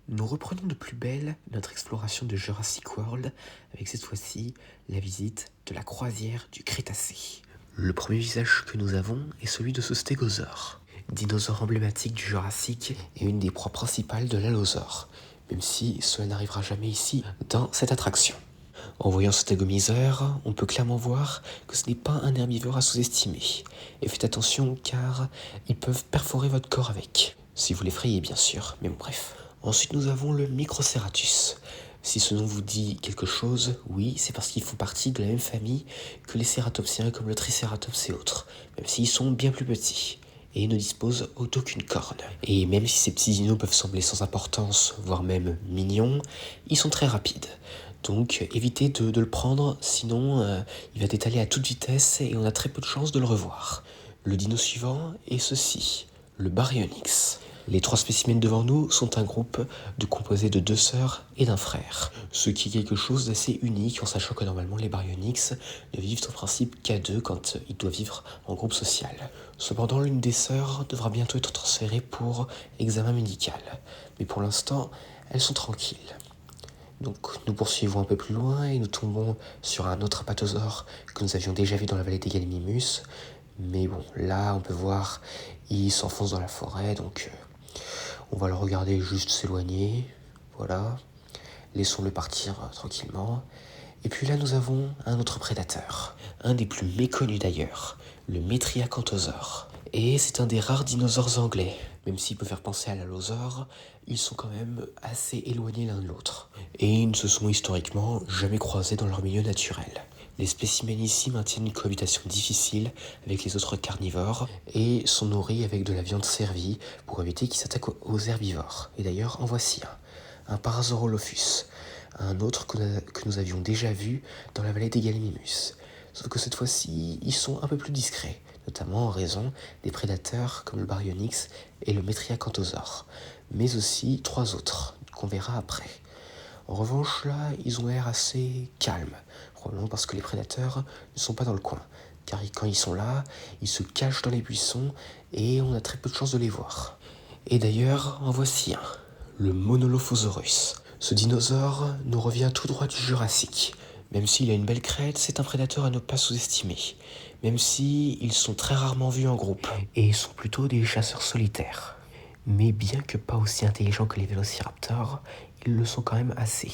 Nous reprenons de plus belle notre exploration de Jurassic World avec cette fois-ci la visite de la croisière du Crétacé. Le premier visage que nous avons est celui de ce stégosaure, dinosaure emblématique du Jurassique et une des proies principales de l'allosaure, même si cela n'arrivera jamais ici dans cette attraction. En voyant ce stégomiseur, on peut clairement voir que ce n'est pas un herbivore à sous-estimer. Et faites attention car ils peuvent perforer votre corps avec. Si vous l'effrayez bien sûr, mais bon bref. Ensuite nous avons le Microceratus. Si ce nom vous dit quelque chose, oui, c'est parce qu'ils font partie de la même famille que les cératopsiens comme le Triceratops et autres, même s'ils sont bien plus petits et ne disposent d'aucune corne. Et même si ces petits dinos peuvent sembler sans importance, voire même mignons, ils sont très rapides. Donc évitez de le prendre, sinon il va t'étaler à toute vitesse et on a très peu de chances de le revoir. Le dino suivant est ceci, le Baryonyx. Les trois spécimens devant nous sont un groupe composé de 2 sœurs et d'un frère, ce qui est quelque chose d'assez unique en sachant que normalement les Baryonyx ne vivent en principe qu'à 2 quand ils doivent vivre en groupe social. Cependant, l'une des sœurs devra bientôt être transférée pour examen médical, mais pour l'instant, elles sont tranquilles. Donc nous poursuivons un peu plus loin et nous tombons sur un autre apatosaure que nous avions déjà vu dans la vallée des Gallimimus. Mais bon, là on peut voir, il s'enfonce dans la forêt, donc on va le regarder juste s'éloigner. Voilà, laissons-le partir tranquillement. Et puis là nous avons un autre prédateur, un des plus méconnus d'ailleurs, le Metriacanthosaure. Et c'est un des rares dinosaures anglais. Même s'il peut faire penser à l'allosaure, ils sont quand même assez éloignés l'un de l'autre. Et ils ne se sont historiquement jamais croisés dans leur milieu naturel. Les spécimens ici maintiennent une cohabitation difficile avec les autres carnivores et sont nourris avec de la viande servie pour éviter qu'ils s'attaquent aux herbivores. Et d'ailleurs, en voici un Parasaurolophus, un autre que nous avions déjà vu dans la vallée des Gallimimus. Sauf que cette fois-ci, ils sont un peu plus discrets, notamment en raison des prédateurs comme le Baryonyx et le Metriacanthosaure, mais aussi 3 autres qu'on verra après. En revanche, là, ils ont l'air assez calmes, probablement parce que les prédateurs ne sont pas dans le coin, car quand ils sont là, ils se cachent dans les buissons et on a très peu de chances de les voir. Et d'ailleurs, en voici un, le Monolophosaurus. Ce dinosaure nous revient tout droit du Jurassique. Même s'il a une belle crête, c'est un prédateur à ne pas sous-estimer, même si ils sont très rarement vus en groupe, et ils sont plutôt des chasseurs solitaires. Mais bien que pas aussi intelligents que les vélociraptors, ils le sont quand même assez,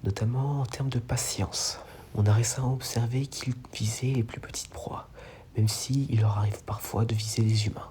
notamment en termes de patience. On a récemment observé qu'ils visaient les plus petites proies, même s'il leur arrive parfois de viser les humains.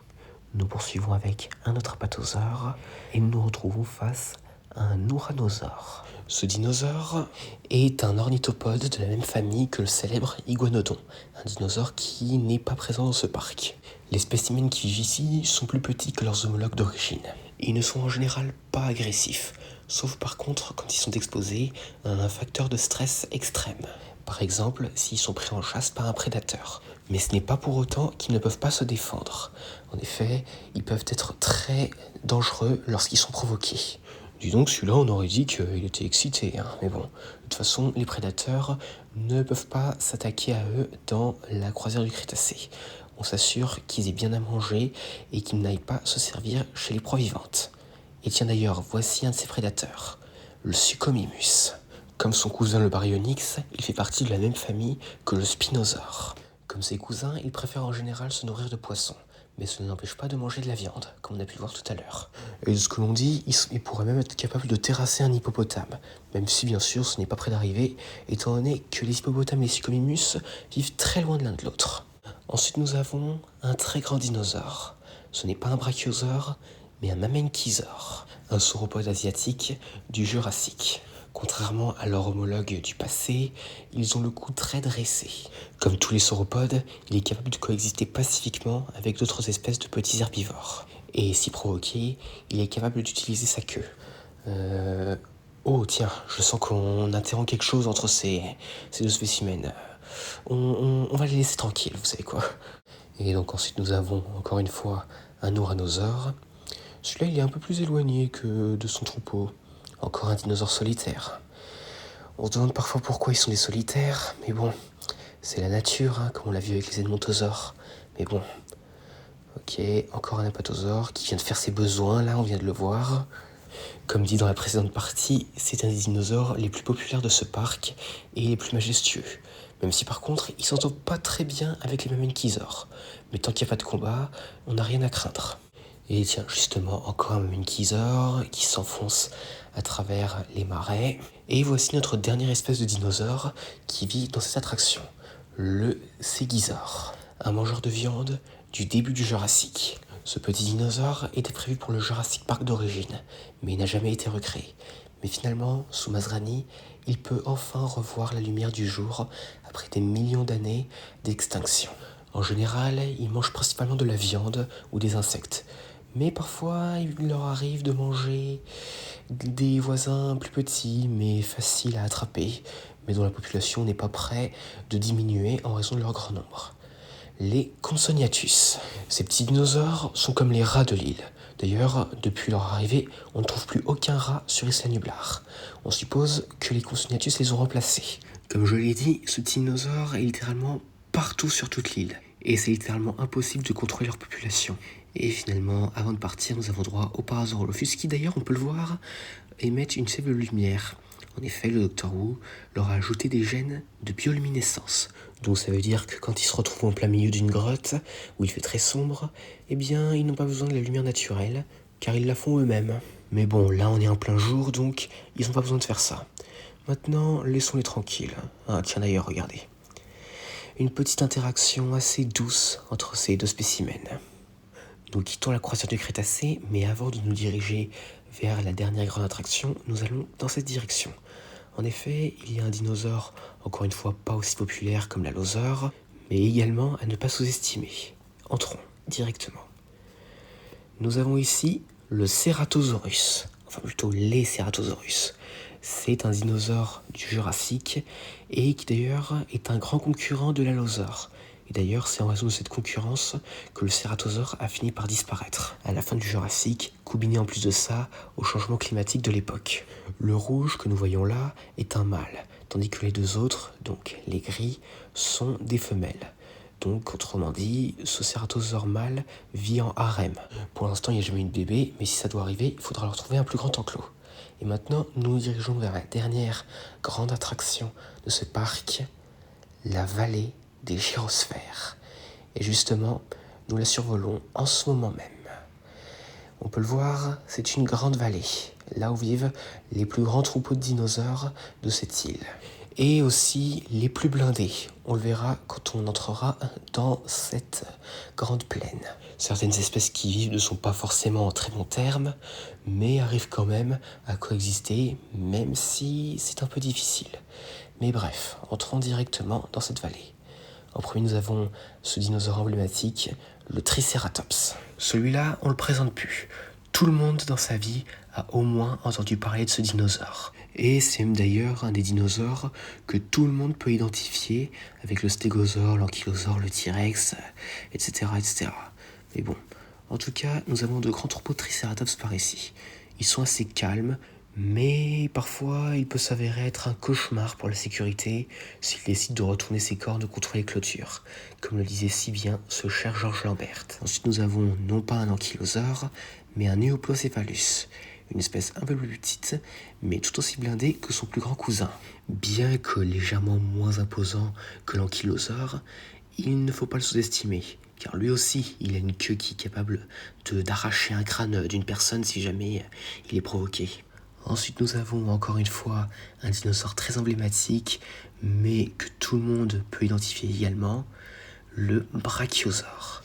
Nous poursuivons avec un autre apatosaure et nous nous retrouvons face à un ouranosaure. Ce dinosaure est un ornithopode de la même famille que le célèbre iguanodon, un dinosaure qui n'est pas présent dans ce parc. Les spécimens qui vivent ici sont plus petits que leurs homologues d'origine. Ils ne sont en général pas agressifs, sauf par contre quand ils sont exposés à un facteur de stress extrême. Par exemple, s'ils sont pris en chasse par un prédateur. Mais ce n'est pas pour autant qu'ils ne peuvent pas se défendre. En effet, ils peuvent être très dangereux lorsqu'ils sont provoqués. Dis donc, celui-là, on aurait dit qu'il était excité, hein. Mais bon, de toute façon, les prédateurs ne peuvent pas s'attaquer à eux dans la croisière du Crétacé. On s'assure qu'ils aient bien à manger et qu'ils n'aillent pas se servir chez les proies vivantes. Et tiens d'ailleurs, voici un de ces prédateurs, le Suchomimus. Comme son cousin le Baryonyx, il fait partie de la même famille que le Spinosaure. Comme ses cousins, il préfère en général se nourrir de poissons, mais cela n'empêche pas de manger de la viande, comme on a pu le voir tout à l'heure. Et de ce que l'on dit, il pourrait même être capable de terrasser un hippopotame, même si bien sûr ce n'est pas près d'arriver, étant donné que les hippopotames et les Suchomimus vivent très loin de l'un de l'autre. Ensuite nous avons un très grand dinosaure. Ce n'est pas un brachiosaure, mais un mamenchisaure, un sauropode asiatique du Jurassique. Contrairement à leur homologue du passé, ils ont le cou très dressé. Comme tous les sauropodes, il est capable de coexister pacifiquement avec d'autres espèces de petits herbivores. Et si provoqué, il est capable d'utiliser sa queue. Oh tiens, je sens qu'on interrompt quelque chose entre ces 2 spécimens. On va les laisser tranquilles, vous savez quoi. Et donc ensuite nous avons encore une fois un ouranosaure. Celui-là il est un peu plus éloigné que de son troupeau. Encore un dinosaure solitaire. On se demande parfois pourquoi ils sont des solitaires, mais bon, c'est la nature, hein, comme on l'a vu avec les edmontosaures. Mais bon, ok, encore un apatosaure qui vient de faire ses besoins, là, on vient de le voir. Comme dit dans la précédente partie, c'est un des dinosaures les plus populaires de ce parc et les plus majestueux. Même si par contre, il s'entend pas très bien avec les mamenchisaures. Mais tant qu'il n'y a pas de combat, on n'a rien à craindre. Et tiens, justement, encore un mamenchisaure qui s'enfonce à travers les marais. Et voici notre dernière espèce de dinosaure qui vit dans cette attraction, le ségisaure, un mangeur de viande du début du Jurassique. Ce petit dinosaure était prévu pour le Jurassic Park d'origine, mais il n'a jamais été recréé. Mais finalement, sous Masrani, il peut enfin revoir la lumière du jour après des millions d'années d'extinction. En général, il mange principalement de la viande ou des insectes. Mais parfois, il leur arrive de manger des voisins plus petits, mais faciles à attraper, mais dont la population n'est pas près de diminuer en raison de leur grand nombre. Les Compsognathus. Ces petits dinosaures sont comme les rats de l'île. D'ailleurs, depuis leur arrivée, on ne trouve plus aucun rat sur Isla Nublar. On suppose que les Compsognathus les ont remplacés. Comme je l'ai dit, ce dinosaure est littéralement partout sur toute l'île. Et c'est littéralement impossible de contrôler leur population. Et finalement, avant de partir, nous avons droit au Parasaurolophus qui d'ailleurs, on peut le voir, émettent une faible lumière. En effet, le Dr Wu leur a ajouté des gènes de bioluminescence. Donc ça veut dire que quand ils se retrouvent en plein milieu d'une grotte, où il fait très sombre, eh bien ils n'ont pas besoin de la lumière naturelle, car ils la font eux-mêmes. Mais bon, là on est en plein jour, donc ils n'ont pas besoin de faire ça. Maintenant, laissons-les tranquilles. Ah tiens d'ailleurs, regardez. Une petite interaction assez douce entre ces deux spécimens. Nous quittons la croisière du Crétacé, mais avant de nous diriger vers la dernière grande attraction, nous allons dans cette direction. En effet, il y a un dinosaure, encore une fois pas aussi populaire comme l'allosaure, mais également à ne pas sous-estimer. Entrons directement. Nous avons ici le Ceratosaurus, enfin plutôt les Ceratosaurus. C'est un dinosaure du Jurassique et qui d'ailleurs est un grand concurrent de l'allosaure. Et d'ailleurs, c'est en raison de cette concurrence que le cératosaure a fini par disparaître à la fin du Jurassique, combiné en plus de ça au changement climatique de l'époque. Le rouge que nous voyons là est un mâle, tandis que les deux autres, donc les gris, sont des femelles. Donc, autrement dit, ce cératosaure mâle vit en harem. Pour l'instant, il n'y a jamais eu de bébé, mais si ça doit arriver, il faudra leur trouver un plus grand enclos. Et maintenant, nous nous dirigeons vers la dernière grande attraction de ce parc, la vallée des gyrosphères. Et justement, nous la survolons en ce moment même. On peut le voir, c'est une grande vallée, là où vivent les plus grands troupeaux de dinosaures de cette île. Et aussi les plus blindés. On le verra quand on entrera dans cette grande plaine. Certaines espèces qui vivent ne sont pas forcément en très bon terme, mais arrivent quand même à coexister, même si c'est un peu difficile. Mais bref, entrons directement dans cette vallée. En premier, nous avons ce dinosaure emblématique, le Triceratops. Celui-là, on le présente plus. Tout le monde dans sa vie a au moins entendu parler de ce dinosaure. Et c'est même d'ailleurs un des dinosaures que tout le monde peut identifier avec le stégosaure, l'ankylosaure, le T-Rex, etc., etc. Mais bon, en tout cas, nous avons de grands troupeaux de Triceratops par ici. Ils sont assez calmes, mais parfois il peut s'avérer être un cauchemar pour la sécurité s'il décide de retourner ses cornes contre les clôtures, comme le disait si bien ce cher Georges Lambert. Ensuite nous avons non pas un ankylosaure, mais un Neoplocephalus, une espèce un peu plus petite, mais tout aussi blindée que son plus grand cousin. Bien que légèrement moins imposant que l'ankylosaure, il ne faut pas le sous-estimer, car lui aussi, il a une queue qui est capable d'arracher un crâne d'une personne si jamais il est provoqué. Ensuite, nous avons encore une fois un dinosaure très emblématique, mais que tout le monde peut identifier également, le brachiosaure.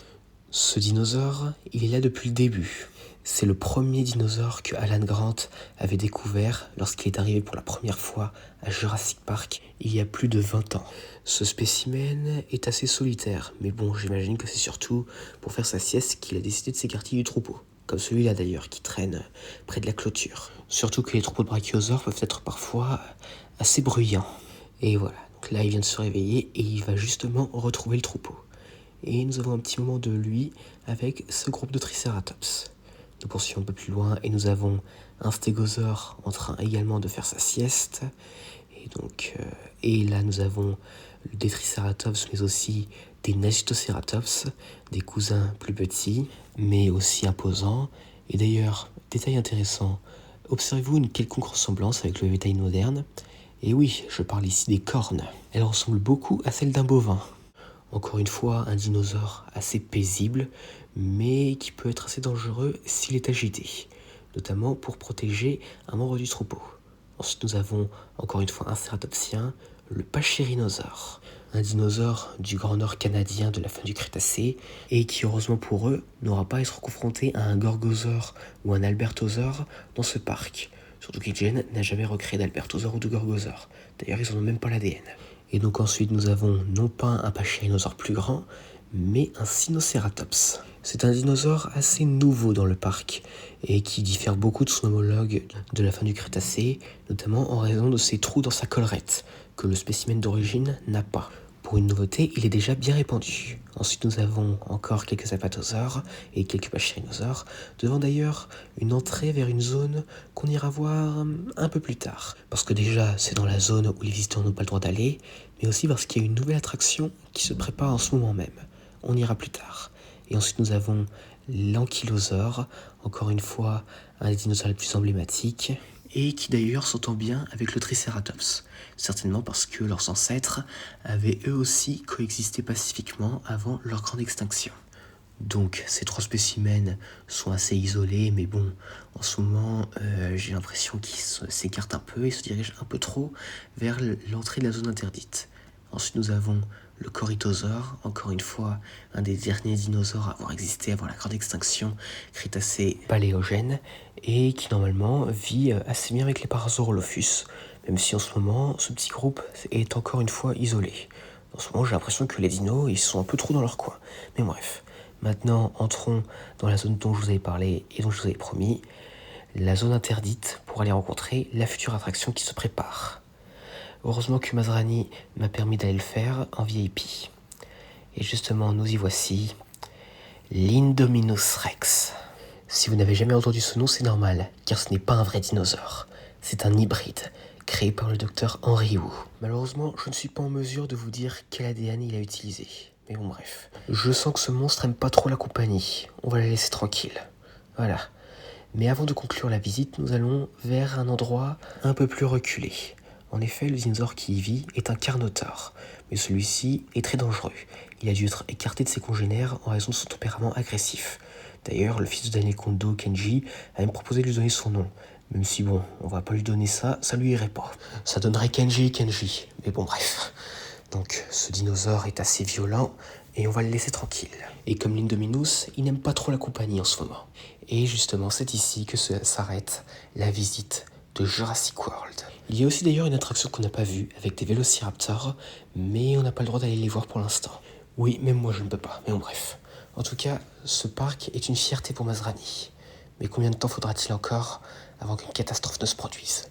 Ce dinosaure, il est là depuis le début. C'est le premier dinosaure que Alan Grant avait découvert lorsqu'il est arrivé pour la première fois à Jurassic Park il y a plus de 20 ans. Ce spécimen est assez solitaire, mais bon, j'imagine que c'est surtout pour faire sa sieste qu'il a décidé de s'écarter du troupeau. Comme celui-là d'ailleurs, qui traîne près de la clôture. Surtout que les troupeaux de brachiosaures peuvent être parfois assez bruyants. Et voilà, donc là il vient de se réveiller et il va justement retrouver le troupeau. Et nous avons un petit moment de lui avec ce groupe de Triceratops. Nous poursuivons un peu plus loin et nous avons un stégosaure en train également de faire sa sieste. Et là nous avons des Triceratops mais aussi des Nagitoceratops, des cousins plus petits mais aussi imposants. Et d'ailleurs, détail intéressant, Observez-vous une quelconque ressemblance avec le bétail moderne? Et oui, je parle ici des cornes. Elles ressemblent beaucoup à celles d'un bovin. Encore une fois, un dinosaure assez paisible, mais qui peut être assez dangereux s'il est agité, notamment pour protéger un membre du troupeau. Ensuite, nous avons encore une fois un cératopsien, le Pachyrhinosaure, un dinosaure du Grand Nord canadien de la fin du Crétacé, et qui, heureusement pour eux, n'aura pas à être confronté à un Gorgosaure ou un Albertosaure dans ce parc. Surtout qu'IGN n'a jamais recréé d'Albertosaure ou de Gorgosaure. D'ailleurs, ils n'en ont même pas l'ADN. Et donc ensuite, nous avons non pas un Pachyrhinosaure plus grand, mais un Sinocératops. C'est un dinosaure assez nouveau dans le parc et qui diffère beaucoup de son homologue de la fin du Crétacé, notamment en raison de ses trous dans sa collerette, que le spécimen d'origine n'a pas. Pour une nouveauté, il est déjà bien répandu. Ensuite, nous avons encore quelques apatosaures et quelques pachyrhinosaures, devant d'ailleurs une entrée vers une zone qu'on ira voir un peu plus tard. Parce que déjà, c'est dans la zone où les visiteurs n'ont pas le droit d'aller, mais aussi parce qu'il y a une nouvelle attraction qui se prépare en ce moment même. On ira plus tard. Et ensuite, nous avons l'ankylosaure, encore une fois, un des dinosaures les plus emblématiques, et qui d'ailleurs s'entend bien avec le Triceratops, certainement parce que leurs ancêtres avaient eux aussi coexisté pacifiquement avant leur grande extinction. Donc ces trois spécimens sont assez isolés, mais bon, en ce moment, j'ai l'impression qu'ils s'écartent un peu et se dirigent un peu trop vers l'entrée de la zone interdite. Ensuite, nous avons le Corythosaure, encore une fois, un des derniers dinosaures à avoir existé avant la grande extinction Crétacé-Paléogène, et qui normalement vit assez bien avec les Parasaurolophus, même si en ce moment, ce petit groupe est encore une fois isolé. En ce moment, j'ai l'impression que les dinos, ils sont un peu trop dans leur coin. Mais bref, maintenant, entrons dans la zone dont je vous avais parlé et dont je vous avais promis, la zone interdite pour aller rencontrer la future attraction qui se prépare. Heureusement que Masrani m'a permis d'aller le faire en VIP. Et justement, nous y voici, l'Indominus Rex. Si vous n'avez jamais entendu ce nom, c'est normal, car ce n'est pas un vrai dinosaure. C'est un hybride, créé par le docteur Henry Wu. Malheureusement, je ne suis pas en mesure de vous dire quel ADN il a utilisé. Mais bon, bref. Je sens que ce monstre aime pas trop la compagnie. On va la laisser tranquille. Voilà. Mais avant de conclure la visite, nous allons vers un endroit un peu plus reculé. En effet, le dinosaure qui y vit est un Carnotaure, mais celui-ci est très dangereux. Il a dû être écarté de ses congénères en raison de son tempérament agressif. D'ailleurs, le fils de Daniel Kondo, Kenji, a même proposé de lui donner son nom. Même si bon, on va pas lui donner ça, ça lui irait pas. Ça donnerait Kenji. Mais bon, bref. Donc, ce dinosaure est assez violent et on va le laisser tranquille. Et comme l'Indominus, il n'aime pas trop la compagnie en ce moment. Et justement, c'est ici que s'arrête la visite de Jurassic World. Il y a aussi d'ailleurs une attraction qu'on n'a pas vue avec des vélociraptors, mais on n'a pas le droit d'aller les voir pour l'instant. Oui, même moi je ne peux pas, mais bon bref. En tout cas, ce parc est une fierté pour Masrani. Mais combien de temps faudra-t-il encore avant qu'une catastrophe ne se produise ?